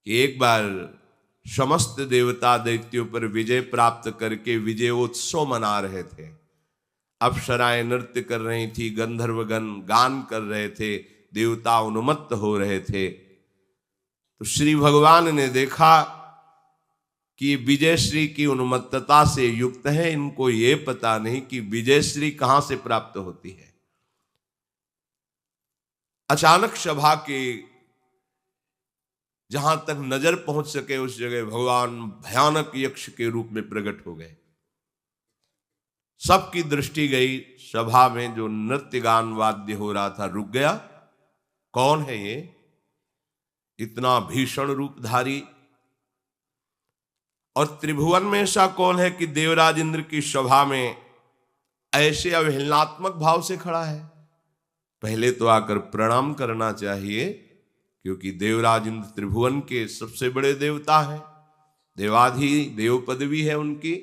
कि एक बार समस्त देवता दैत्यों पर विजय प्राप्त करके विजयोत्सव मना रहे थे। अप्सराएं नृत्य कर रही थी, गंधर्वगण गान कर रहे थे, देवता उन्मत्त हो रहे थे। तो श्री भगवान ने देखा कि विजयश्री की उन्मत्तता से युक्त है, इनको ये पता नहीं कि विजयश्री कहां से प्राप्त होती है। अचानक सभा के जहां तक नजर पहुंच सके उस जगह भगवान भयानक यक्ष के रूप में प्रकट हो गए। सबकी दृष्टि गई, सभा में जो नृत्य गान वाद्य हो रहा था रुक गया। कौन है ये इतना भीषण रूपधारी, और त्रिभुवन में ऐसा कौन है कि देवराज इंद्र की सभा में ऐसे अवहेलनात्मक भाव से खड़ा है। पहले तो आकर प्रणाम करना चाहिए, क्योंकि देवराज इंद्र त्रिभुवन के सबसे बड़े देवता हैं, देवाधि देव पदवी है उनकी,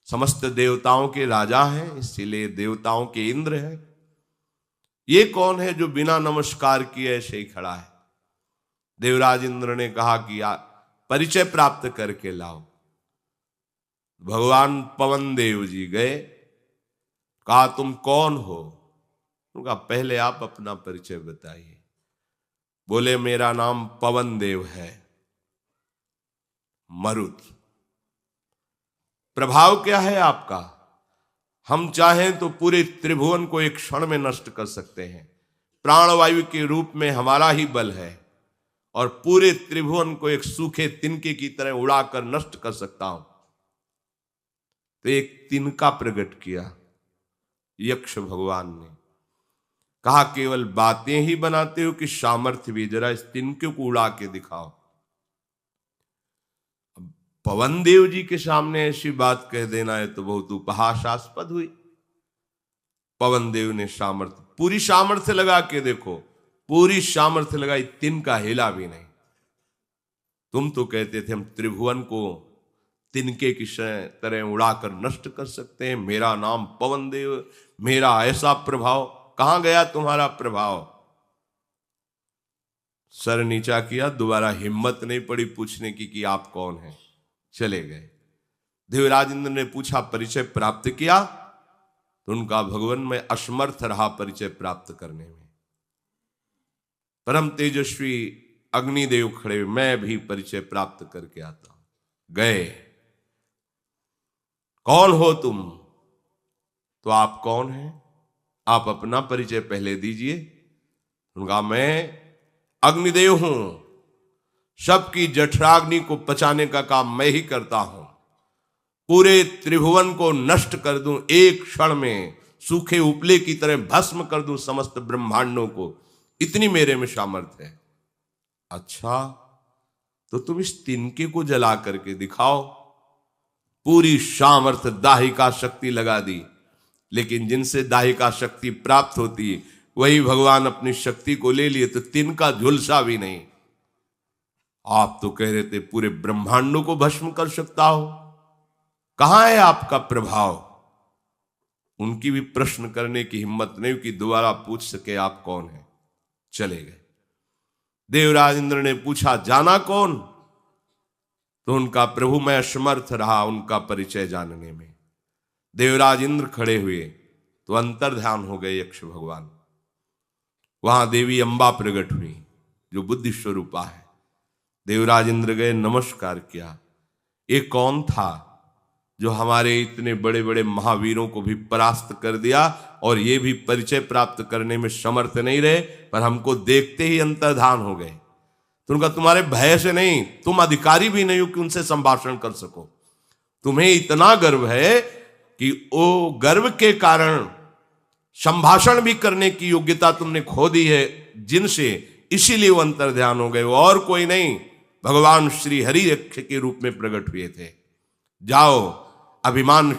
समस्त देवताओं के राजा हैं, इसीलिए देवताओं के इंद्र हैं। ये कौन है जो बिना नमस्कार किए ऐसे ही खड़ा है। देवराज इंद्र ने कहा कि परिचय प्राप्त करके लाओ। भगवान पवन देव जी गए, कहा तुम कौन हो। उनका पहले आप अपना परिचय बताइए। बोले मेरा नाम पवन देव है, मरुत। प्रभाव क्या है आपका? हम चाहें तो पूरे त्रिभुवन को एक क्षण में नष्ट कर सकते हैं। प्राणवायु के रूप में हमारा ही बल है और पूरे त्रिभुवन को एक सूखे तिनके की तरह उड़ाकर नष्ट कर सकता हूं। तो एक तिनका प्रकट किया यक्ष भगवान ने, कहा केवल बातें ही बनाते हो कि सामर्थ्य भी, जरा इस तिनके को उड़ा के दिखाओ। पवन देव जी के सामने ऐसी बात कह देना है तो बहुत उपहासास्पद हुई। पवन देव ने सामर्थ्य, पूरी सामर्थ्य लगा के देखो, पूरी सामर्थ्य लगाई, तिनका हिला भी नहीं। तुम तो कहते थे हम त्रिभुवन को तिनके की तरह उड़ाकर नष्ट कर सकते हैं, मेरा नाम पवन देव, मेरा ऐसा प्रभाव, कहां गया तुम्हारा प्रभाव? सर नीचा किया, दोबारा हिम्मत नहीं पड़ी पूछने की कि आप कौन हैं, चले गए। देवराज इंद्र ने पूछा परिचय प्राप्त किया, तो उनका भगवान में असमर्थ रहा परिचय प्राप्त करने में। परम तेजस्वी अग्निदेव खड़े, मैं भी परिचय प्राप्त करके आता हूं। गए, कौन हो तुम? तो आप कौन हैं? आप अपना परिचय पहले दीजिए। उनका मैं अग्निदेव हूं, सबकी जठराग्नि को पचाने का काम मैं ही करता हूं, पूरे त्रिभुवन को नष्ट कर दूं, एक क्षण में सूखे उपले की तरह भस्म कर दूं समस्त ब्रह्मांडों को, इतनी मेरे में सामर्थ्य है। अच्छा, तो तुम इस तिनके को जला करके दिखाओ। पूरी सामर्थ्य दाहिका शक्ति लगा दी, लेकिन जिनसे दाहिका शक्ति प्राप्त होती है वही भगवान अपनी शक्ति को ले लिए तो तिनका झुलसा भी नहीं। आप तो कह रहे थे पूरे ब्रह्मांडों को भस्म कर सकता हो, कहां है आपका प्रभाव? उनकी भी प्रश्न करने की हिम्मत नहीं कि दोबारा पूछ सके आप कौन हैं। चले गए। देवराज इंद्र ने पूछा जाना कौन? तो उनका प्रभु मैं असमर्थ रहा उनका परिचय जानने में। देवराज इंद्र खड़े हुए तो अंतर्ध्यान हो गए यक्ष भगवान। वहां देवी अंबा प्रकट हुई जो बुद्धि स्वरूपा है। देवराज इंद्र गए, नमस्कार किया। ये कौन था जो हमारे इतने बड़े बड़े महावीरों को भी परास्त कर दिया और ये भी परिचय प्राप्त करने में समर्थ नहीं रहे, पर हमको देखते ही अंतर्धान हो गए। तो उनका तुम्हारे भय से नहीं, तुम अधिकारी भी नहीं हो कि उनसे संभाषण कर सको। तुम्हें इतना गर्व है कि वो गर्व के कारण संभाषण भी करने की योग्यता तुमने खो दी है जिनसे, इसीलिए वो अंतर्ध्यान हो गए। और कोई नहीं, भगवान श्री हरि यक्ष के रूप में प्रकट हुए थे। जाओ, अभिमान